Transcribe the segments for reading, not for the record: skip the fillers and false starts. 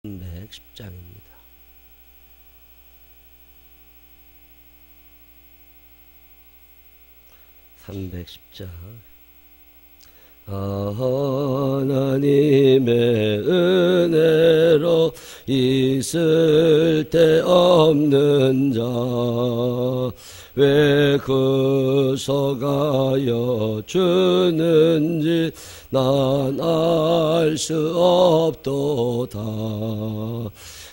310장입니다. 하나님의 은혜로 있을 데 없는 자 왜 구속하여 주는지 난 알 수 없도다.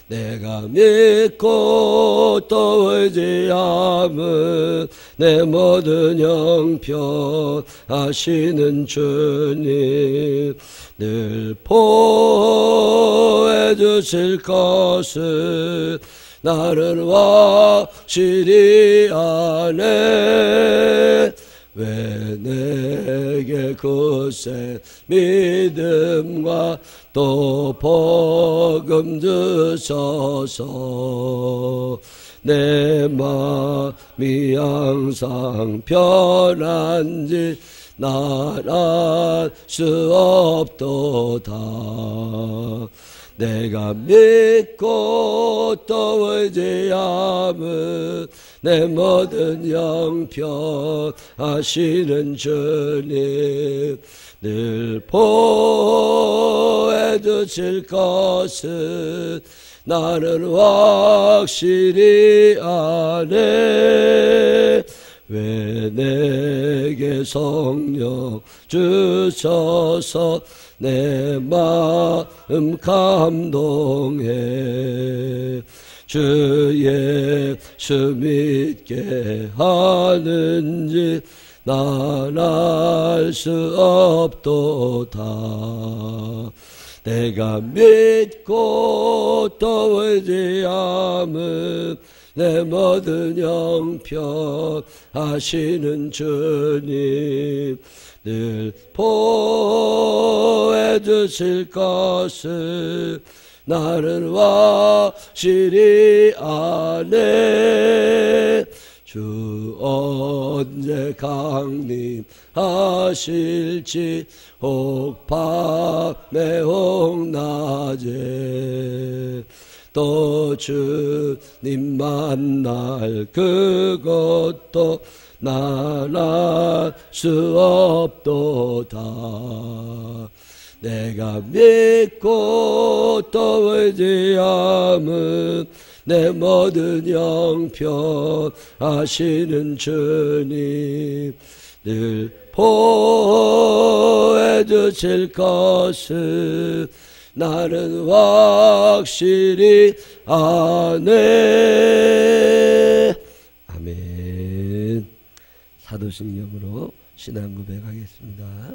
내가 믿고 또 의지함은 내 모든 형편 아시는 주님 늘 보호해 주실 것을 나는 확실히 아네. 왜 내게 굳센 믿음과 또 복음 주셔서 내 마음이 항상 편한지 난 알 수 없도다. 내가 믿고 또 의지함은 내 모든 형편 아시는 주님 늘 보호해 주실 것은 나는 확실히 아네. 왜 내게 성령 주셔서 내 마음 감동해 주 예수 믿게 하는지 난 알 수 없도다. 내가 믿고 또 의지함은 내 모든 형편 아시는 주님 늘 보호해 주실 것을 나는 확실히 아네. 주 언제 강림하실지 혹 밤에 혹 낮에 또 주님 만날 그것도 난 알 수 없도다. 내가 믿고 또 의지함은 내 모든 형편 아시는 주님 늘 보호해 주실 것을 나는 확실히 아네. 아멘. 사도신경으로 신앙 고백하겠습니다.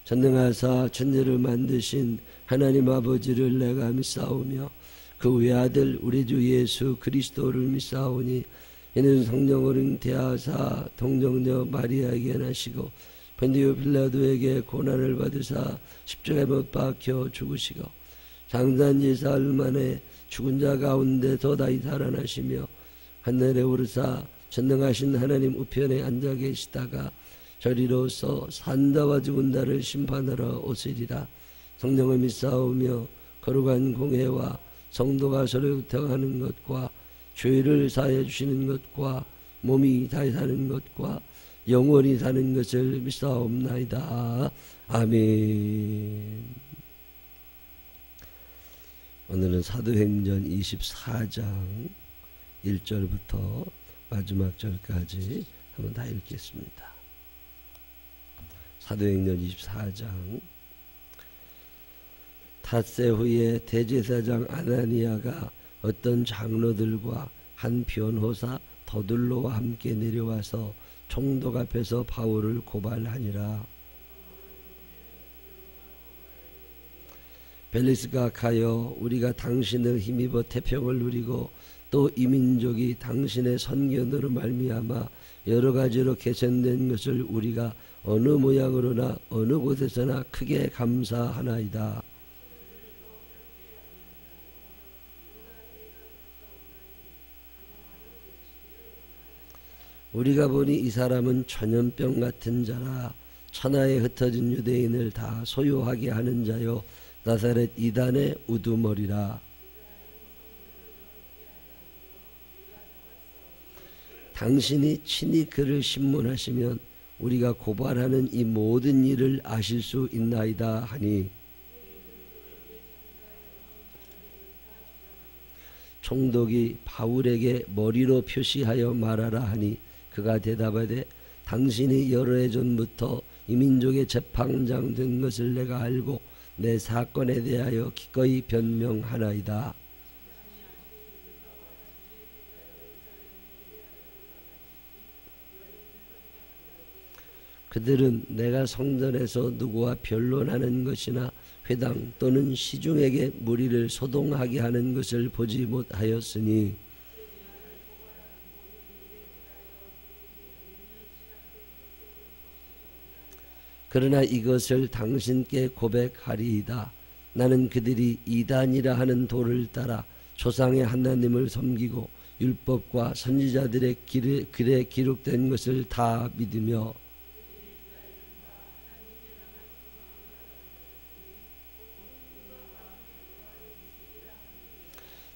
전능하사 천지를 만드신 하나님 아버지를 내가 믿사오며 그 외아들 우리 주 예수 그리스도를 믿사오니 이는 성령으로 잉태하사 동정녀 마리아에게 나시고 본디오 빌라도에게 고난을 받으사 십자가에 못 박혀 죽으시고 장사한 지 사흘 만에 죽은 자 가운데서 다시 살아나시며 하늘에 오르사 전능하신 하나님 우편에 앉아 계시다가 저리로서 산다와 죽은 자를 심판하러 오시리라. 성령을 믿사오며 거룩한 공회와 성도가 서로 교통하는 것과 죄를 사해 주시는 것과 몸이 다시 사는 것과 영원히 사는 것을 믿사옵나이다. 아멘. 오늘은 사도행전 24장 1절부터 마지막 절까지 한번 다 읽겠습니다. 사도행전 24장. 닷새 후에 대제사장 아나니아가 어떤 장로들과 한 변호사 더둘로와 함께 내려와서 총독 앞에서 바울을 고발하니라. 벨리스가 가여 우리가 당신을 힘입어 태평을 누리고 또 이 민족이 당신의 선견으로 말미암아 여러 가지로 개선된 것을 우리가 어느 모양으로나 어느 곳에서나 크게 감사하나이다. 우리가 보니 이 사람은 전염병 같은 자라 천하에 흩어진 유대인을 다 소유하게 하는 자요 나사렛 이단의 우두머리라. 당신이 친히 그를 신문하시면 우리가 고발하는 이 모든 일을 아실 수 있나이다 하니, 총독이 바울에게 머리로 표시하여 말하라 하니 그가 대답하되 당신이 여러 해 전부터 이 민족의 재판장 된 것을 내가 알고 내 사건에 대하여 기꺼이 변명하나이다. 그들은 내가 성전에서 누구와 변론하는 것이나 회당 또는 시중에게 무리를 소동하게 하는 것을 보지 못하였으니, 그러나 이것을 당신께 고백하리이다. 나는 그들이 이단이라 하는 도를 따라 조상의 하나님을 섬기고 율법과 선지자들의 글에 기록된 것을 다 믿으며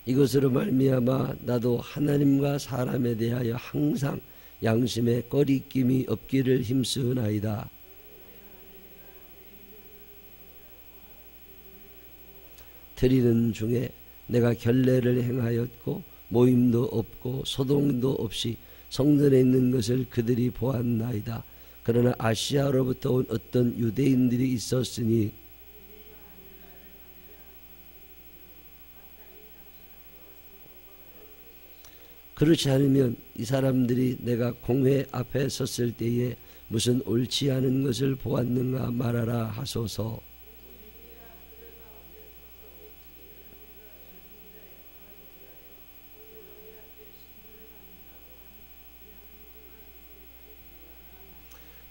이것으로 말미암아 나도 하나님과 사람에 대하여 항상 양심에 꺼리낌이 없기를 힘쓰나이다. 드리는 중에 내가 결례를 행하였고 모임도 없고 소동도 없이 성전에 있는 것을 그들이 보았나이다. 그러나 아시아로부터 온 어떤 유대인들이 있었으니 그렇지 않으면 이 사람들이 내가 공회 앞에 섰을 때에 무슨 옳지 않은 것을 보았는가 말하라 하소서.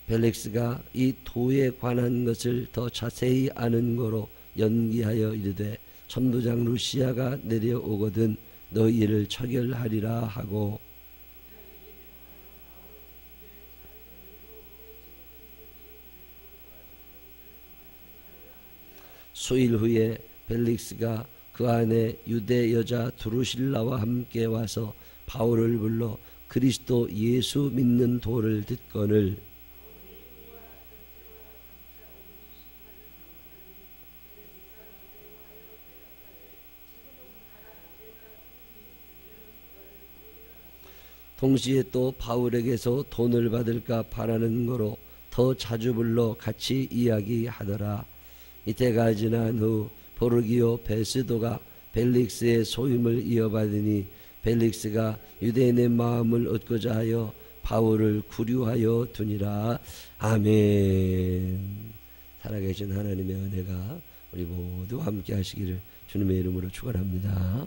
벨릭스가 이 도에 관한 것을 더 자세히 아는 거로 연기하여 이르되 천부장 루시아가 내려오거든 너희를 처결하리라 하고, 수일 후에 벨릭스가 그 안에 유대 여자 두루실라와 함께 와서 바울을 불러 그리스도 예수 믿는 도를 듣거늘 동시에 또 바울에게서 돈을 받을까 바라는 거로 더 자주 불러 같이 이야기하더라. 이때가 지난 후 보르기오 베스도가 벨릭스의 소임을 이어받으니 벨릭스가 유대인의 마음을 얻고자 하여 바울을 구류하여 두니라. 아멘. 살아계신 하나님의 은혜가 우리 모두 함께 하시기를 주님의 이름으로 축원합니다.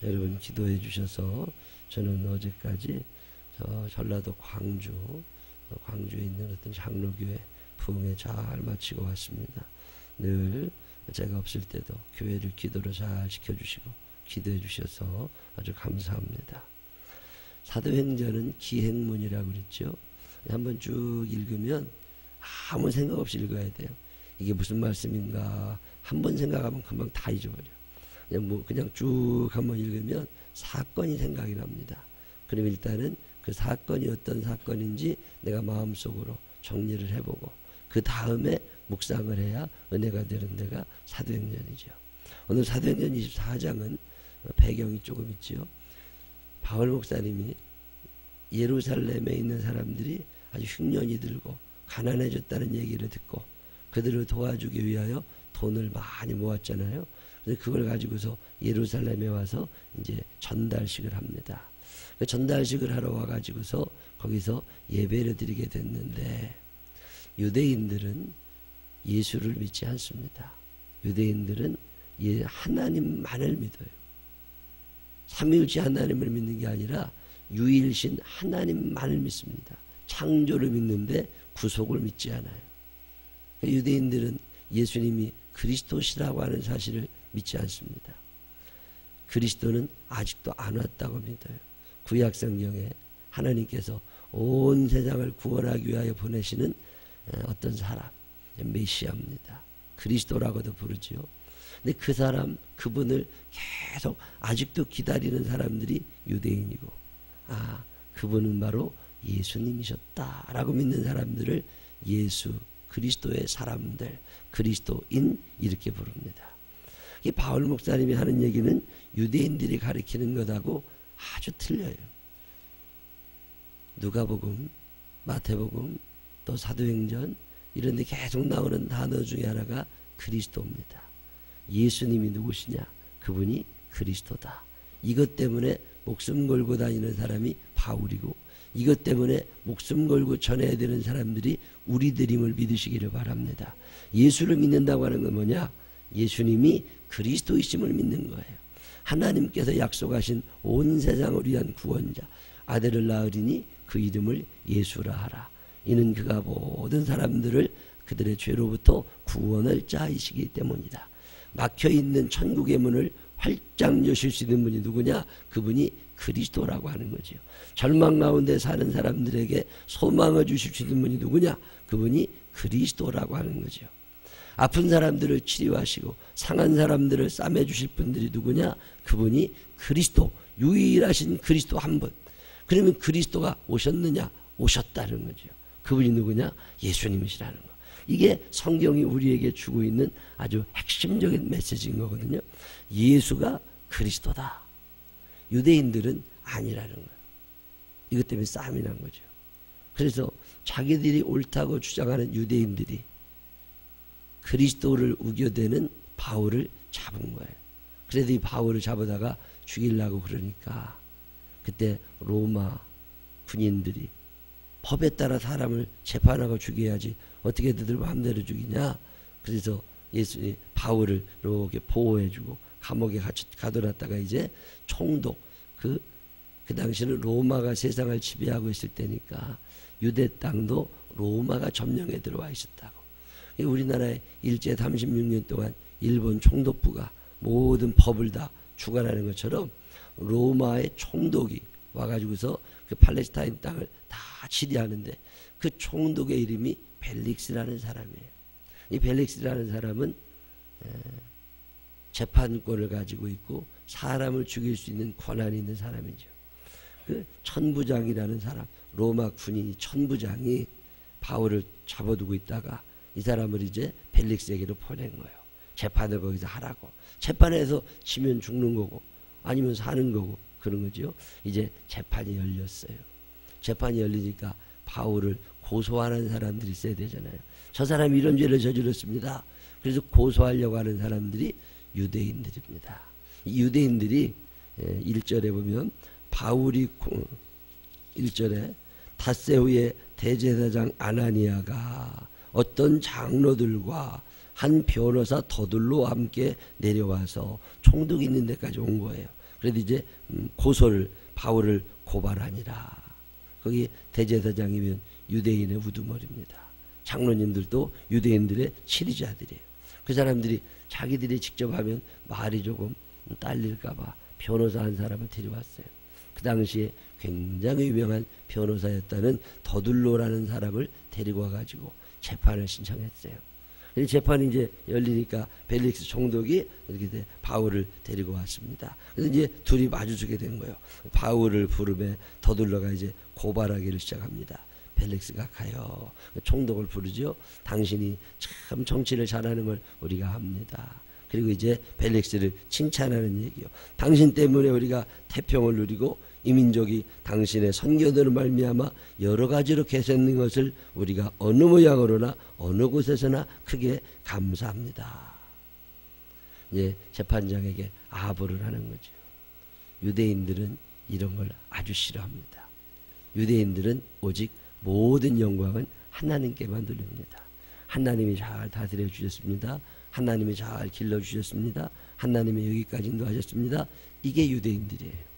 여러분 기도해 주셔서 저는 어제까지 전라도 광주에 있는 어떤 장로교회 부흥회 잘 마치고 왔습니다. 늘 제가 없을 때도 교회를 기도로 잘 지켜주시고 기도해 주셔서 아주 감사합니다. 사도행전은 기행문이라고 그랬죠. 한번 쭉 읽으면 아무 생각 없이 읽어야 돼요. 이게 무슨 말씀인가 한번 생각하면 금방 다 잊어버려. 그냥 쭉 한번 읽으면 사건이 생각이 납니다. 그럼 일단은 그 사건이 어떤 사건인지 내가 마음속으로 정리를 해보고 그 다음에 묵상을 해야 은혜가 되는 데가 사도행전이죠. 오늘 사도행전 24장은 배경이 조금 있죠. 바울 목사님이 예루살렘에 있는 사람들이 아주 흉년이 들고 가난해졌다는 얘기를 듣고 그들을 도와주기 위하여 돈을 많이 모았잖아요. 그래서 그걸 가지고서 예루살렘에 와서 이제 전달식을 합니다. 그 전달식을 하러 와가지고서 거기서 예배를 드리게 됐는데 유대인들은 예수를 믿지 않습니다. 유대인들은 하나님만을 믿어요. 삼위일체 하나님을 믿는 게 아니라 유일신 하나님만을 믿습니다. 창조를 믿는데 구속을 믿지 않아요. 유대인들은 예수님이 그리스도시라고 하는 사실을 믿지 않습니다. 그리스도는 아직도 안 왔다고 믿어요. 구약성경에 하나님께서 온 세상을 구원하기 위하여 보내시는 어떤 사람, 메시아입니다. 그리스도라고도 부르죠. 근데 그 사람, 그분을 계속 아직도 기다리는 사람들이 유대인이고, 그분은 바로 예수님이셨다라고 믿는 사람들을 예수 그리스도의 사람들, 그리스도인 이렇게 부릅니다. 이 바울 목사님이 하는 얘기는 유대인들이 가리키는 것하고 아주 틀려요. 누가복음, 마태복음, 또 사도행전 이런 데 계속 나오는 단어 중에 하나가 그리스도입니다. 예수님이 누구시냐? 그분이 그리스도다. 이것 때문에 목숨 걸고 다니는 사람이 바울이고, 이것 때문에 목숨 걸고 전해야 되는 사람들이 우리들임을 믿으시기를 바랍니다. 예수를 믿는다고 하는 건 뭐냐? 예수님이 그리스도이심을 믿는 거예요. 하나님께서 약속하신 온 세상을 위한 구원자, 아들을 낳으리니 그 이름을 예수라 하라. 이는 그가 모든 사람들을 그들의 죄로부터 구원할 자이시기 때문이다. 막혀있는 천국의 문을 활짝 여실 수 있는 분이 누구냐? 그분이 그리스도라고 하는 거죠. 절망 가운데 사는 사람들에게 소망을 주실 수 있는 분이 누구냐? 그분이 그리스도라고 하는 거죠. 아픈 사람들을 치료하시고 상한 사람들을 싸매주실 분들이 누구냐? 그분이 그리스도, 유일하신 그리스도 한 분. 그러면 그리스도가 오셨느냐? 오셨다는 거죠. 그분이 누구냐? 예수님이시라는 거. 이게 성경이 우리에게 주고 있는 아주 핵심적인 메시지인 거거든요. 예수가 그리스도다. 유대인들은 아니라는 거예요. 이것 때문에 싸움이 난 거죠. 그래서 자기들이 옳다고 주장하는 유대인들이 그리스도를 우겨대는 바울을 잡은 거예요. 그래도 이 바울을 잡아다가 죽이려고 그러니까 그때 로마 군인들이 법에 따라 사람을 재판하고 죽여야지 어떻게 너들 마음대로 죽이냐. 그래서 예수님 바울을 이렇게 보호해주고 감옥에 가둬놨다가 이제 총독, 그 당시는 로마가 세상을 지배하고 있을 때니까 유대 땅도 로마가 점령에 들어와 있었다고. 우리나라의 일제 36년 동안 일본 총독부가 모든 법을 다 주관하는 것처럼 로마의 총독이 와가지고서 그 팔레스타인 땅을 다 치리하는데 그 총독의 이름이 벨릭스라는 사람이에요. 이 벨릭스라는 사람은 재판권을 가지고 있고 사람을 죽일 수 있는 권한이 있는 사람이죠. 그 천부장이라는 사람, 로마 군인이 천부장이 바울을 잡아두고 있다가 이 사람을 이제 벨릭스에게로 보낸 거예요. 재판을 거기서 하라고. 재판에서 지면 죽는 거고 아니면 사는 거고 그런 거죠. 이제 재판이 열렸어요. 재판이 열리니까 바울을 고소하는 사람들이 있어야 되잖아요. 저 사람이 이런 죄를 저질렀습니다. 그래서 고소하려고 하는 사람들이 유대인들입니다. 이 유대인들이 1절에 보면 바울이 1절에 닷새 후에 대제사장 아나니아가 어떤 장로들과 한 변호사 더둘로 함께 내려와서 총독이 있는 데까지 온 거예요. 그래도 이제 고소를 바울을 고발하니라. 거기 대제사장이면 유대인의 우두머리입니다. 장로님들도 유대인들의 치리자들이에요. 그 사람들이 자기들이 직접 하면 말이 조금 딸릴까봐 변호사 한 사람을 데려왔어요. 그 당시에 굉장히 유명한 변호사였다는 더둘로라는 사람을 데리고 와가지고 재판을 신청했어요. 재판이 이제 열리니까 벨릭스 총독이 이렇게 바울을 데리고 왔습니다. 그래서 이제 둘이 마주치게 된 거예요. 바울을 부르며 더둘러가 이제 고발하기를 시작합니다. 벨릭스가 가요. 총독을 부르죠. 당신이 참 정치를 잘하는 걸 우리가 합니다. 그리고 이제 벨릭스를 칭찬하는 얘기요. 당신 때문에 우리가 태평을 누리고 이 민족이 당신의 선교들을 말미암아 여러 가지로 개선된 것을 우리가 어느 모양으로나 어느 곳에서나 크게 감사합니다. 예, 재판장에게 아부를 하는 거죠. 유대인들은 이런 걸 아주 싫어합니다. 유대인들은 오직 모든 영광은 하나님께만 돌립니다. 하나님이 잘 다스려 주셨습니다. 하나님이 잘 길러 주셨습니다. 하나님이 여기까지 인도하셨습니다. 이게 유대인들이에요.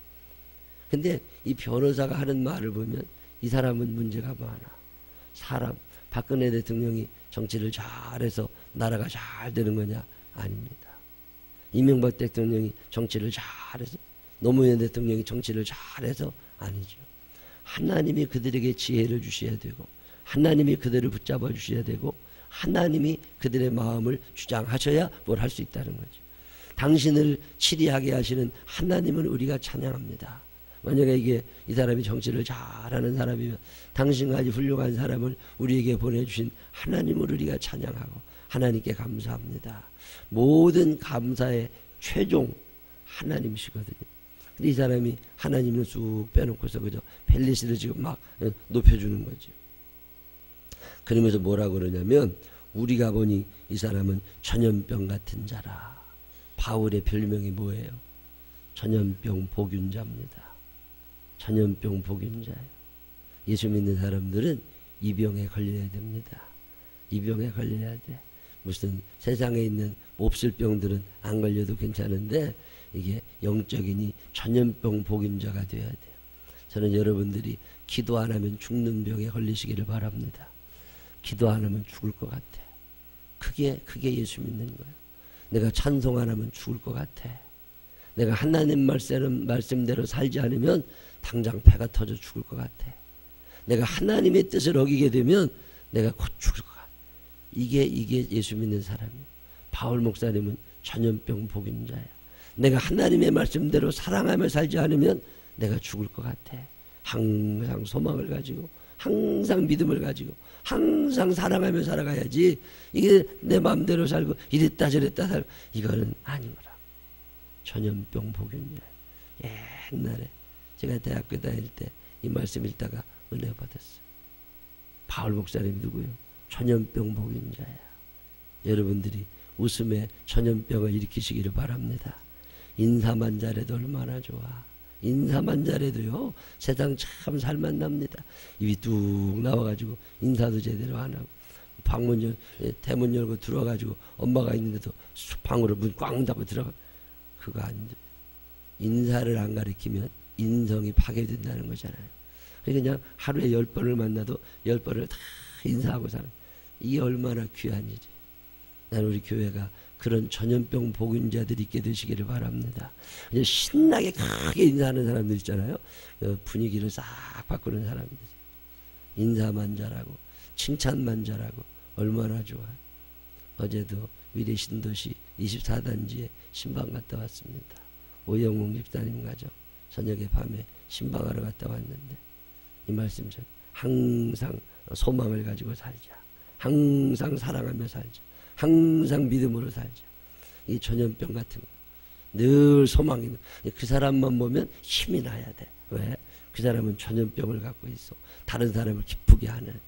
근데 이 변호사가 하는 말을 보면 이 사람은 문제가 많아. 사람, 박근혜 대통령이 정치를 잘해서 나라가 잘 되는 거냐? 아닙니다. 이명박 대통령이 정치를 잘해서, 노무현 대통령이 정치를 잘해서 아니죠. 하나님이 그들에게 지혜를 주셔야 되고 하나님이 그들을 붙잡아 주셔야 되고 하나님이 그들의 마음을 주장하셔야 뭘 할 수 있다는 거죠. 당신을 치리하게 하시는 하나님은 우리가 찬양합니다. 만약에 이게 이 사람이 정치를 잘하는 사람이면 당신같이 훌륭한 사람을 우리에게 보내주신 하나님을 우리가 찬양하고 하나님께 감사합니다. 모든 감사의 최종 하나님이시거든요. 근데 이 사람이 하나님을 쑥 빼놓고서 그저 벨리스를 지금 막 높여주는 거죠. 그러면서 뭐라고 그러냐면 우리가 보니 이 사람은 전염병 같은 자라. 바울의 별명이 뭐예요? 전염병 복균자입니다. 전염병 복균자예요. 예수 믿는 사람들은 이 병에 걸려야 됩니다. 이 병에 걸려야 돼. 무슨 세상에 있는 몹쓸 병들은 안 걸려도 괜찮은데 이게 영적이니 전염병 복균자가 돼야 돼요. 저는 여러분들이 기도 안 하면 죽는 병에 걸리시기를 바랍니다. 기도 안 하면 죽을 것 같아. 그게 예수 믿는 거예요. 내가 찬송 안 하면 죽을 것 같아. 내가 하나님 말씀대로 살지 않으면 당장 배가 터져 죽을 것 같아. 내가 하나님의 뜻을 어기게 되면 내가 곧 죽을 것 같아. 이게 예수 믿는 사람이에요. 바울 목사님은 전염병 복균자야. 내가 하나님의 말씀대로 사랑하며 살지 않으면 내가 죽을 것 같아. 항상 소망을 가지고 항상 믿음을 가지고 항상 사랑하며 살아가야지. 이게 내 마음대로 살고 이랬다 저랬다 살고 이거는 아닌 거라. 전염병 복균자. 옛날에 제가 대학교 다닐 때 이 말씀 읽다가 은혜 받았어요. 바울 목사님 누구요? 전염병 복균자야. 여러분들이 웃음에 전염병을 일으키시기를 바랍니다. 인사만 잘해도 얼마나 좋아. 인사만 잘해도요 세상 참 살만 납니다. 입이 뚝 나와가지고 인사도 제대로 안 하고 대문 열고 들어와가지고 엄마가 있는데도 방으로 문 꽝 닫고 들어가. 그거 안 돼. 인사를 안 가리키면 인성이 파괴된다는 거잖아요. 그러니까 그냥 하루에 10번을 만나도 10번을 다 인사하고 사는. 이게 얼마나 귀한 일이에요. 나는 우리 교회가 그런 전염병 복균자들이 있게 되시기를 바랍니다. 그냥 신나게 크게 인사하는 사람들 있잖아요. 분위기를 싹 바꾸는 사람들. 인사만 잘하고 칭찬만 잘하고 얼마나 좋아요. 어제도 위례 신도시 24단지에 신방 갔다 왔습니다. 오영웅 집사님 가족 저녁에 밤에 신방하러 갔다 왔는데 이 말씀 전 항상 소망을 가지고 살자. 항상 사랑하며 살자. 항상 믿음으로 살자. 이 전염병 같은 거. 늘 소망이 있는. 그 사람만 보면 힘이 나야 돼. 왜? 그 사람은 전염병을 갖고 있어. 다른 사람을 기쁘게 하는.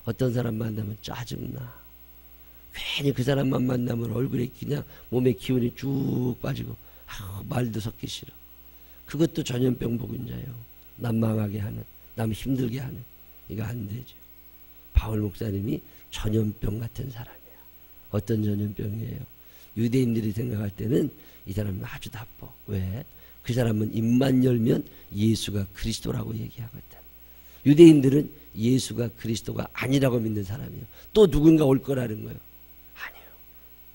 어떤 사람 만나면 짜증나. 괜히 그 사람만 만나면 얼굴에 그냥 몸에 기운이 쭉 빠지고 말도 섞기 싫어. 그것도 전염병 복균자예요. 남 망하게 하는, 남 힘들게 하는. 이거 안 되죠. 바울 목사님이 전염병 같은 사람이야. 어떤 전염병이에요? 유대인들이 생각할 때는 이 사람은 아주 나빠. 왜? 그 사람은 입만 열면 예수가 그리스도라고 얘기하거든. 유대인들은 예수가 그리스도가 아니라고 믿는 사람이에요. 또 누군가 올 거라는 거예요. 아니에요.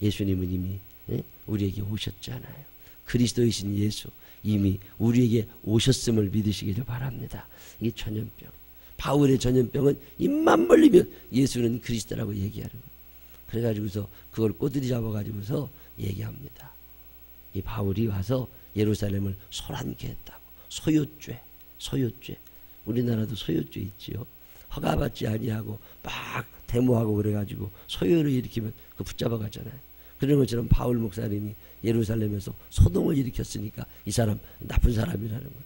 예수님은 이미 우리에게 오셨잖아요. 그리스도이신 예수 이미 우리에게 오셨음을 믿으시기를 바랍니다. 이게 전염병. 바울의 전염병은 입만 벌리면 예수는 그리스도라고 얘기하는 거예요. 그래가지고서 그걸 꼬투리 잡아가지고서 얘기합니다. 이 바울이 와서 예루살렘을 소란케 했다고. 소요죄. 우리나라도 소요죄 있지요. 허가받지 아니하고 막 데모하고 그래가지고 소요를 일으키면 그 붙잡아 갔잖아요. 그런 것처럼 바울 목사님이 예루살렘에서 소동을 일으켰으니까 이 사람 나쁜 사람이라는 거예요.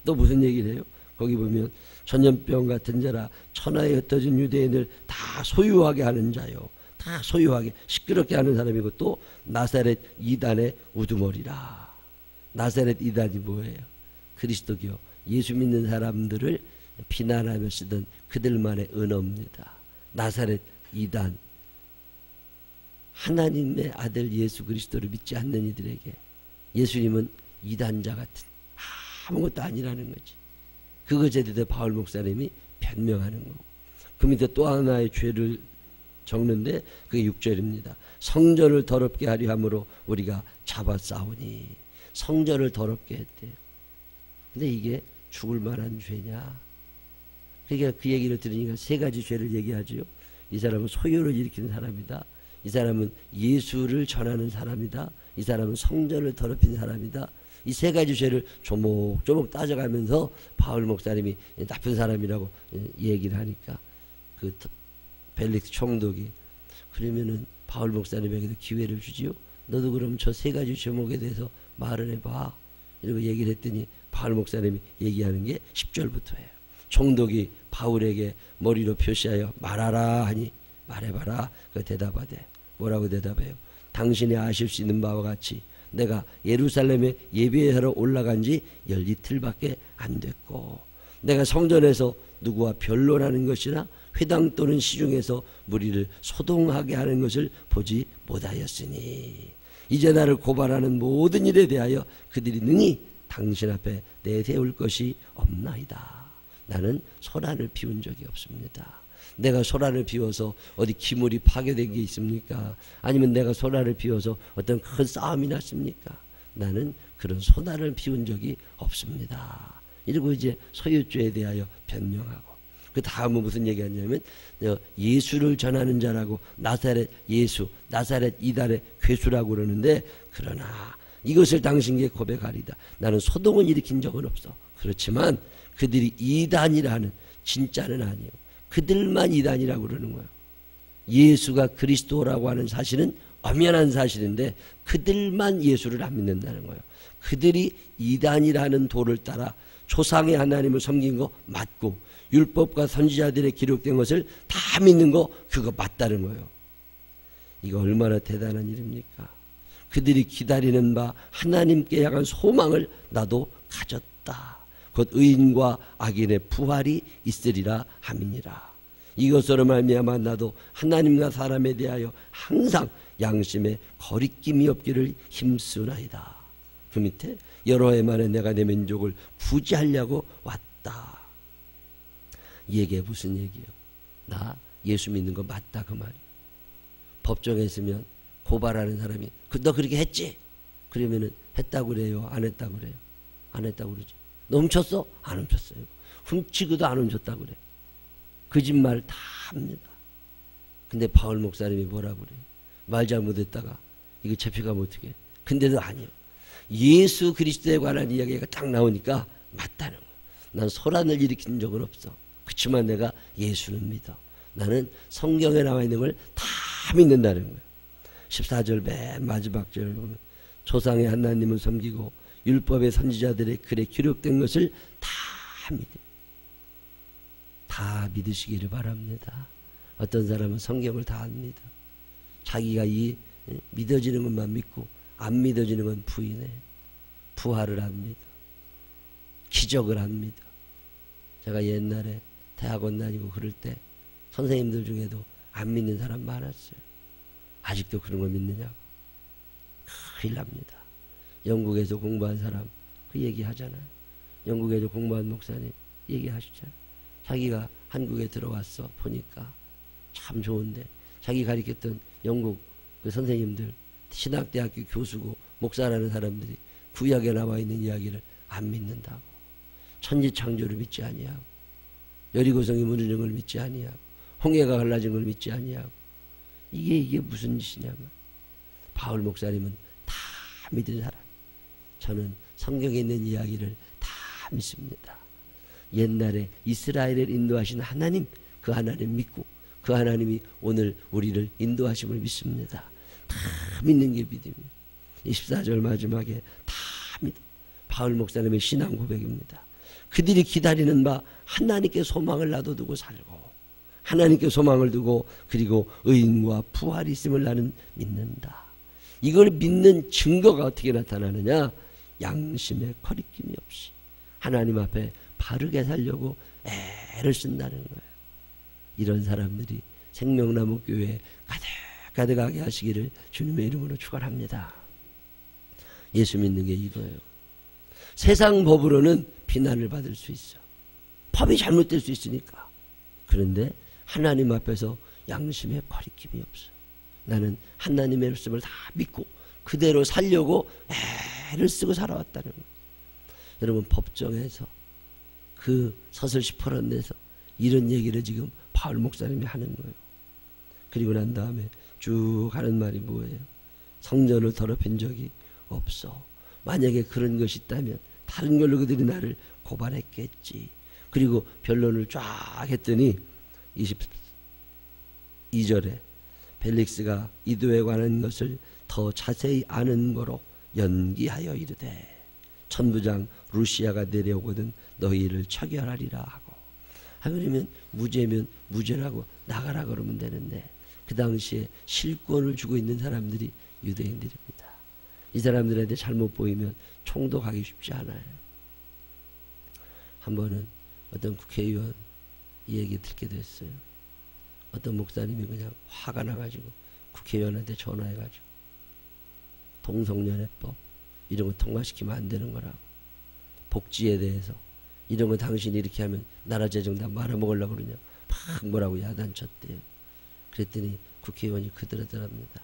또 무슨 얘기를 해요? 거기 보면 전염병 같은 자라 천하에 흩어진 유대인을 다 소유하게 하는 자요. 다 소유하게 시끄럽게 하는 사람이고 또 나사렛 이단의 우두머리라. 나사렛 이단이 뭐예요? 그리스도교 예수 믿는 사람들을 비난하며 쓰던 그들만의 언어입니다. 나사렛 이단. 하나님의 아들 예수 그리스도를 믿지 않는 이들에게 예수님은 이단자 같은 아무것도 아니라는 거지. 그것에 대해 바울 목사님이 변명하는 거고. 그 밑에 또 하나의 죄를 적는데 그게 6절입니다. 성전을 더럽게 하려 함으로 우리가 잡아 싸우니. 성전을 더럽게 했대요. 근데 이게 죽을 만한 죄냐? 그러니까 그 얘기를 들으니까 세 가지 죄를 얘기하죠. 이 사람은 소요를 일으키는 사람이다. 이 사람은 예수를 전하는 사람이다. 이 사람은 성전을 더럽힌 사람이다. 이 세 가지 죄를 조목조목 따져가면서 바울 목사님이 나쁜 사람이라고 얘기를 하니까 그 벨릭스 총독이 그러면은 바울 목사님에게도 기회를 주지요. 너도 그럼 저 세 가지 제목에 대해서 말을 해봐. 이러고 얘기를 했더니 바울 목사님이 얘기하는 게 10절부터예요. 총독이 바울에게 머리로 표시하여 말하라 하니 말해봐라. 그 대답하되 뭐라고 대답해요? 당신이 아실 수 있는 바와 같이 내가 예루살렘에 예배하러 올라간 지 12틀밖에 안 됐고 내가 성전에서 누구와 변론하는 것이나 회당 또는 시중에서 무리를 소동하게 하는 것을 보지 못하였으니 이제 나를 고발하는 모든 일에 대하여 그들이 능히 당신 앞에 내세울 것이 없나이다. 나는 소란을 피운 적이 없습니다. 내가 소란을 피워서 어디 기물이 파괴된 게 있습니까? 아니면 내가 소란을 피워서 어떤 큰 싸움이 났습니까? 나는 그런 소란을 피운 적이 없습니다. 이러고 이제 소유죄에 대하여 변명하고 그 다음은 무슨 얘기하냐면 예수를 전하는 자라고 나사렛 예수, 나사렛 이달의 괴수라고 그러는데 그러나 이것을 당신에게 고백하리다. 나는 소동을 일으킨 적은 없어. 그렇지만 그들이 이단이라 하는 진짜는 아니에요. 그들만 이단이라고 그러는 거예요. 예수가 그리스도라고 하는 사실은 엄연한 사실인데 그들만 예수를 안 믿는다는 거예요. 그들이 이단이라는 도를 따라 조상의 하나님을 섬긴 거 맞고 율법과 선지자들의 기록된 것을 다 믿는 거 그거 맞다는 거예요. 이거 얼마나 대단한 일입니까? 그들이 기다리는 바 하나님께 향한 소망을 나도 가졌다. 곧 의인과 악인의 부활이 있으리라 함이니라. 이것으로 말미암아 나도 하나님과 사람에 대하여 항상 양심에 거리낌이 없기를 힘쓰나이다. 그 밑에 여러 해 만에 내가 내 민족을 구제하려고 왔다. 이 얘기가 무슨 얘기예요? 나 예수 믿는 거 맞다 그 말이에요. 법정에 있으면 고발하는 사람이 너 그렇게 했지? 그러면은 했다고 그래요? 안 했다고 그래요? 안 했다고 그러지. 너 훔쳤어? 안 훔쳤어요. 훔치고도 안 훔쳤다고 그래. 거짓말 다 합니다. 근데 바울 목사님이 뭐라고 그래요? 말 잘못했다가 이거 잡혀가면 어떡해? 근데도 아니에요. 예수 그리스도에 관한 이야기가 딱 나오니까 맞다는 거예요. 난 소란을 일으킨 적은 없어. 그렇지만 내가 예수를 믿어. 나는 성경에 나와 있는 걸 다 믿는다는 거예요. 14절 맨 마지막 절 보면 조상의 하나님을 섬기고 율법의 선지자들의 글에 기록된 것을 다 믿어요. 다 믿으시기를 바랍니다. 어떤 사람은 성경을 다 안 믿어. 자기가 이 믿어지는 것만 믿고 안 믿어지는 건 부인해요. 부활을 안 믿어. 기적을 안 믿어. 제가 옛날에 대학원 다니고 그럴 때 선생님들 중에도 안 믿는 사람 많았어요. 아직도 그런 거 믿느냐고. 큰일 납니다. 영국에서 공부한 사람 그 얘기하잖아요. 영국에서 공부한 목사님 얘기하시잖아요. 자기가 한국에 들어왔어 보니까 참 좋은데 자기 가르쳤던 영국 그 선생님들 신학대학교 교수고 목사라는 사람들이 구약에 나와 있는 이야기를 안 믿는다고. 천지창조를 믿지 아니하고 여리고성이 무너진 걸 믿지 아니하고 홍해가 갈라진 걸 믿지 아니하고 이게 무슨 짓이냐면 바울 목사님은 다 믿은 사람. 저는 성경에 있는 이야기를 다 믿습니다. 옛날에 이스라엘을 인도하신 하나님, 그 하나님 믿고 그 하나님이 오늘 우리를 인도하심을 믿습니다. 다 믿는 게 믿음이에요. 24절 마지막에 다 믿어. 바울 목사님의 신앙 고백입니다. 그들이 기다리는 바 하나님께 소망을 놔두고 살고 하나님께 소망을 두고 그리고 의인과 부활이 있음을 나는 믿는다. 이걸 믿는 증거가 어떻게 나타나느냐? 양심에 거리낌이 없이 하나님 앞에 바르게 살려고 애를 쓴다는 거예요. 이런 사람들이 생명나무 교회에 가득가득하게 하시기를 주님의 이름으로 축원합니다. 예수 믿는 게 이거예요. 세상 법으로는 비난을 받을 수 있어. 법이 잘못될 수 있으니까. 그런데 하나님 앞에서 양심에 거리낌이 없어. 나는 하나님의 말씀을 다 믿고 그대로 살려고 애를 쓰고 살아왔다는 거예요. 여러분 법정에서 그 서슬 시퍼런에서 이런 얘기를 지금 바울 목사님이 하는 거예요. 그리고 난 다음에 쭉 하는 말이 뭐예요? 성전을 더럽힌 적이 없어. 만약에 그런 것이 있다면 다른 걸로 그들이 나를 고발했겠지. 그리고 변론을 쫙 했더니 22절에 벨릭스가 이도에 관한 것을 더 자세히 아는 거로 연기하여 이르되 천부장 루시아가 내려오거든 너희를 처결하리라 하고. 하물며 무죄면 무죄라고 나가라 그러면 되는데 그 당시에 실권을 주고 있는 사람들이 유대인들입니다. 이 사람들한테 잘못 보이면 총독하기 쉽지 않아요. 한 번은 어떤 국회의원 이 얘기 듣게 됐어요. 어떤 목사님이 그냥 화가 나가지고 국회의원한테 전화해가지고 동성연애법 이런 거 통과시키면 안 되는 거라고, 복지에 대해서 이런 거 당신이 이렇게 하면 나라 재정 다 말아먹으려고 그러냐 막 뭐라고 야단쳤대요. 그랬더니 국회의원이 그러더랍니다.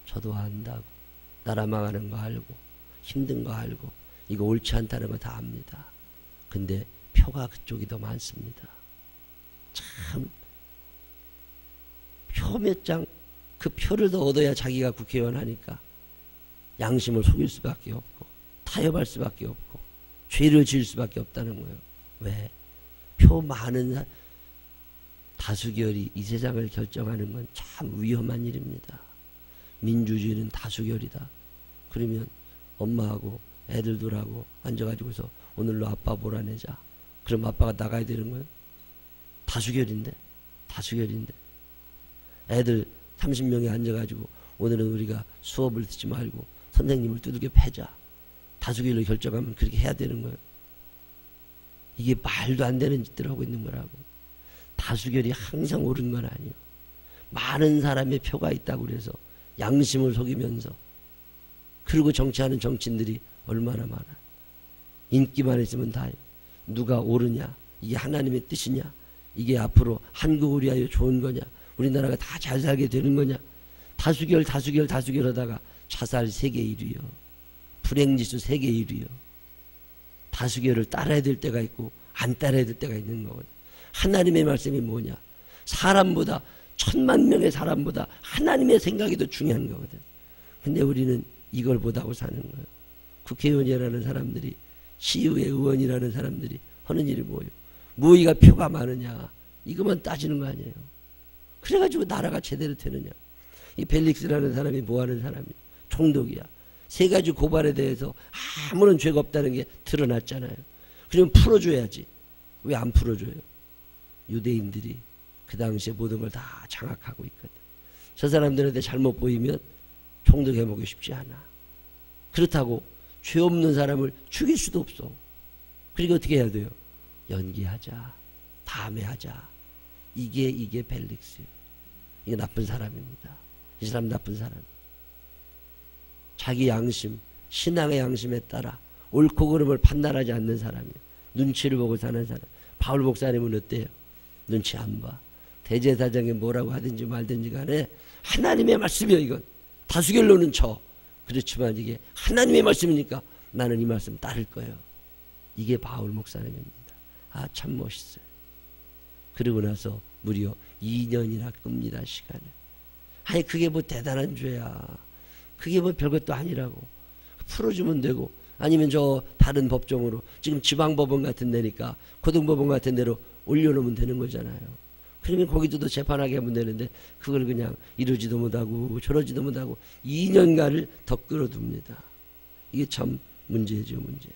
저도 안다고, 나라 망하는 거 알고 힘든 거 알고 이거 옳지 않다는 거 다 압니다. 근데 표가 그쪽이 더 많습니다. 참 표 몇 장 그 표를 더 얻어야 자기가 국회의원 하니까 양심을 속일 수밖에 없고 타협할 수밖에 없고 죄를 지을 수밖에 없다는 거예요. 왜? 표 많은 다수결이 이 세상을 결정하는 건 참 위험한 일입니다. 민주주의는 다수결이다. 그러면 엄마하고 애들들하고 앉아가지고서 오늘로 아빠 몰아내자. 그럼 아빠가 나가야 되는 거예요. 다수결인데 애들 30명이 앉아가지고 오늘은 우리가 수업을 듣지 말고 선생님을 두들겨 패자. 다수결로 결정하면 그렇게 해야 되는 거예요. 이게 말도 안 되는 짓들 하고 있는 거라고. 다수결이 항상 옳은 건 아니에요. 많은 사람의 표가 있다고 그래서 양심을 속이면서 그리고 정치하는 정치인들이 얼마나 많아요. 인기만 있으면 다요. 누가 옳으냐, 이게 하나님의 뜻이냐, 이게 앞으로 한국을 위하여 좋은 거냐, 우리나라가 다 잘 살게 되는 거냐. 다수결 하다가 자살 세계 1위요. 불행지수 세계 1위요. 다수결을 따라야 될 때가 있고 안 따라야 될 때가 있는 거거든. 하나님의 말씀이 뭐냐, 사람보다 1000만 명의 사람보다 하나님의 생각이 더 중요한 거거든. 근데 우리는 이걸 못하고 사는 거예요. 국회의원이라는 사람들이, 시의회 의원이라는 사람들이 하는 일이 뭐예요? 뭐가 표가 많으냐, 이것만 따지는 거 아니에요. 그래가지고 나라가 제대로 되느냐. 이 벨릭스라는 사람이 뭐하는 사람이에요? 총독이야. 3가지 고발에 대해서 아무런 죄가 없다는 게 드러났잖아요. 그러면 풀어줘야지. 왜 안 풀어줘요? 유대인들이 그 당시에 모든 걸 다 장악하고 있거든. 저 사람들한테 잘못 보이면 총독해보기 쉽지 않아. 그렇다고 죄 없는 사람을 죽일 수도 없어. 그리고 어떻게 해야 돼요? 연기하자, 다음에 하자. 이게 벨릭스예요. 이게 나쁜 사람입니다. 이 사람 나쁜 사람. 자기 양심, 신앙의 양심에 따라 옳고 그름을 판단하지 않는 사람이에요. 눈치를 보고 사는 사람. 바울 목사님은 어때요? 눈치 안 봐. 대제사장이 뭐라고 하든지 말든지 간에 하나님의 말씀이요. 이건 다수결로는 쳐. 그렇지만 이게 하나님의 말씀이니까 나는 이 말씀 따를 거예요. 이게 바울 목사님입니다. 아, 참 멋있어요. 그러고 나서 무려 2년이나 끕니다. 시간을. 아니 그게 뭐 대단한 죄야. 그게 뭐 별것도 아니라고. 풀어주면 되고, 아니면 저 다른 법정으로, 지금 지방법원 같은 데니까 고등법원 같은 데로 올려놓으면 되는 거잖아요. 그러면 거기도 재판하게 하면 되는데 그걸 그냥 이러지도 못하고 저러지도 못하고 2년간을 더 끌어둡니다. 이게 참 문제죠, 문제.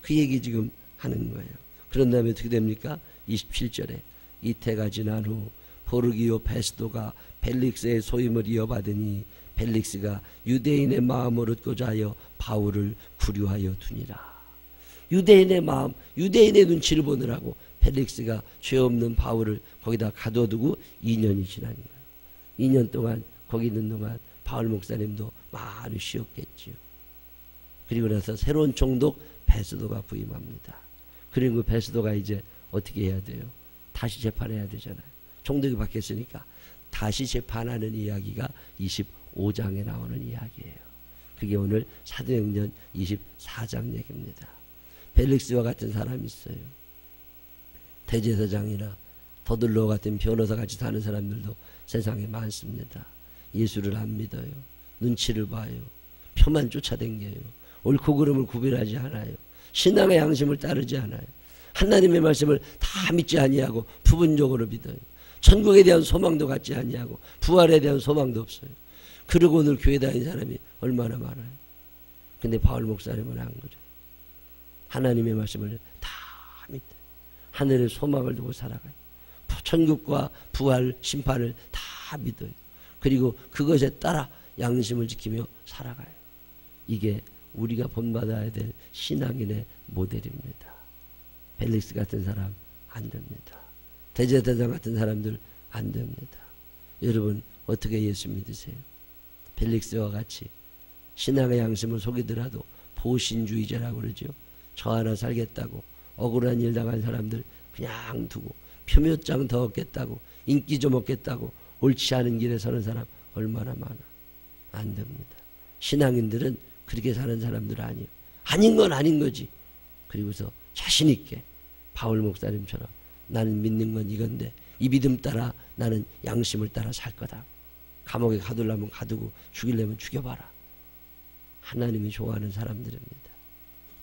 그 얘기 지금 하는 거예요. 그런 다음에 어떻게 됩니까? 27절에 이태가 지난 후 포르기오 베스도가 벨릭스의 소임을 이어받으니 벨릭스가 유대인의 마음을 얻고자 하여 바울을 구류하여 두니라. 유대인의 마음, 유대인의 눈치를 보느라고 벨릭스가 죄 없는 바울을 거기다 가둬두고 2년이 지난 거예요. 2년 동안 거기 있는 동안 바울 목사님도 많이 쉬었겠지요. 그리고 나서 새로운 총독 베스도가 부임합니다. 그리고 베스도가 이제 어떻게 해야 돼요? 다시 재판해야 되잖아요. 총독이 바뀌었으니까 다시 재판하는 이야기가 25장에 나오는 이야기예요. 그게 오늘 사도행전 24장 얘기입니다. 벨릭스와 같은 사람이 있어요. 대제사장이나 더들로 같은 변호사 같이 사는 사람들도 세상에 많습니다. 예수를 안 믿어요. 눈치를 봐요. 표만 쫓아댕겨요. 옳고 그름을 구별하지 않아요. 신앙의 양심을 따르지 않아요. 하나님의 말씀을 다 믿지 아니하고 부분적으로 믿어요. 천국에 대한 소망도 갖지 아니하고 부활에 대한 소망도 없어요. 그러고 오늘 교회 다니는 사람이 얼마나 많아요. 근데 바울 목사님은 안 그래요. 하나님의 말씀을 다 믿어요. 하늘의 소망을 두고 살아가요. 천국과 부활, 심판을 다 믿어요. 그리고 그것에 따라 양심을 지키며 살아가요. 이게 우리가 본받아야 될 신앙인의 모델입니다. 벨릭스 같은 사람 안 됩니다. 대제사장 같은 사람들 안 됩니다. 여러분 어떻게 예수 믿으세요? 벨릭스와 같이 신앙의 양심을 속이더라도 보신주의자라고 그러죠. 저 하나 살겠다고 억울한 일 당한 사람들 그냥 두고 표묘장 더 얻겠다고 인기 좀 얻겠다고 옳지 않은 길에 서는 사람 얼마나 많아. 안 됩니다. 신앙인들은 그렇게 사는 사람들 아니에요. 아닌 건 아닌 거지. 그리고서 자신 있게 바울 목사님처럼 나는 믿는 건 이건데 이 믿음 따라 나는 양심을 따라 살 거다. 감옥에 가두려면 가두고 죽이려면 죽여봐라. 하나님이 좋아하는 사람들입니다.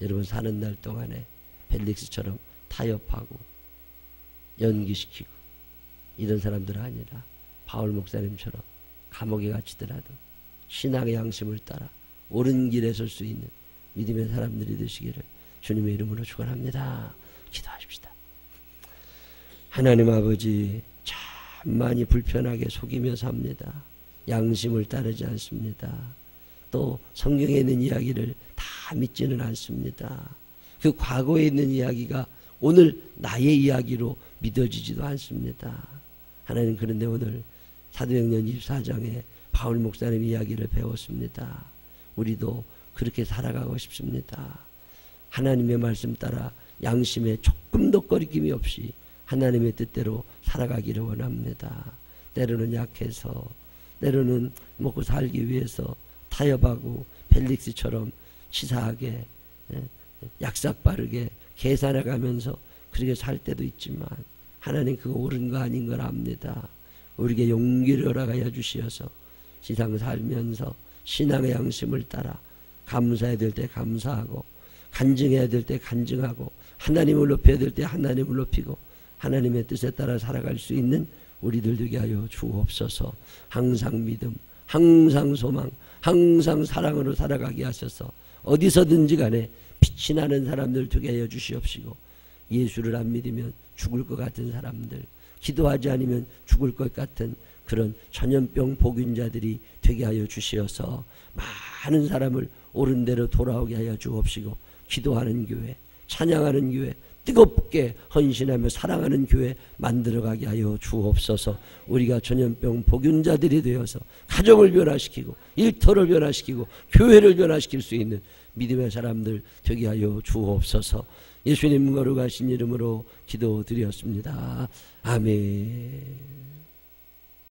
여러분 사는 날 동안에 벨릭스처럼 타협하고 연기시키고 이런 사람들 아니라 바울 목사님처럼 감옥에 갇히더라도 신앙의 양심을 따라 옳은 길에 설 수 있는 믿음의 사람들이 되시기를 주님의 이름으로 축원합니다. 기도하십시다. 하나님 아버지 참 많이 불편하게 속이며 삽니다. 양심을 따르지 않습니다. 또 성경에 있는 이야기를 다 믿지는 않습니다. 그 과거에 있는 이야기가 오늘 나의 이야기로 믿어지지도 않습니다. 하나님 그런데 오늘 사도행전 24장에 바울 목사님 이야기를 배웠습니다. 우리도 그렇게 살아가고 싶습니다. 하나님의 말씀 따라 양심에 조금도 거리낌이 없이 하나님의 뜻대로 살아가기를 원합니다. 때로는 약해서 때로는 먹고 살기 위해서 타협하고 벨릭스처럼 치사하게 약삭빠르게 계산해가면서 그렇게 살 때도 있지만 하나님 그거 옳은 거 아닌 걸 압니다. 우리에게 용기를 허락하여 주시어서 세상 살면서 신앙의 양심을 따라 감사해야 될 때 감사하고 간증해야 될 때 간증하고 하나님을 높여야 될 때 하나님을 높이고 하나님의 뜻에 따라 살아갈 수 있는 우리들 되게 하여 주옵소서. 항상 믿음, 항상 소망, 항상 사랑으로 살아가게 하셔서 어디서든지 간에 빛이 나는 사람들 되게 하여 주시옵시고 예수를 안 믿으면 죽을 것 같은 사람들, 기도하지 않으면 죽을 것 같은 그런 전염병 복균자들이 되게 하여 주시어서 많은 사람을 옳은 대로 돌아오게 하여 주옵시고 기도하는 교회, 찬양하는 교회, 뜨겁게 헌신하며 사랑하는 교회 만들어가게 하여 주옵소서. 우리가 전염병 복균자들이 되어서 가정을 변화시키고 일터를 변화시키고 교회를 변화시킬 수 있는 믿음의 사람들 되게 하여 주옵소서. 예수님 거룩하신 이름으로 기도드렸습니다. 아멘.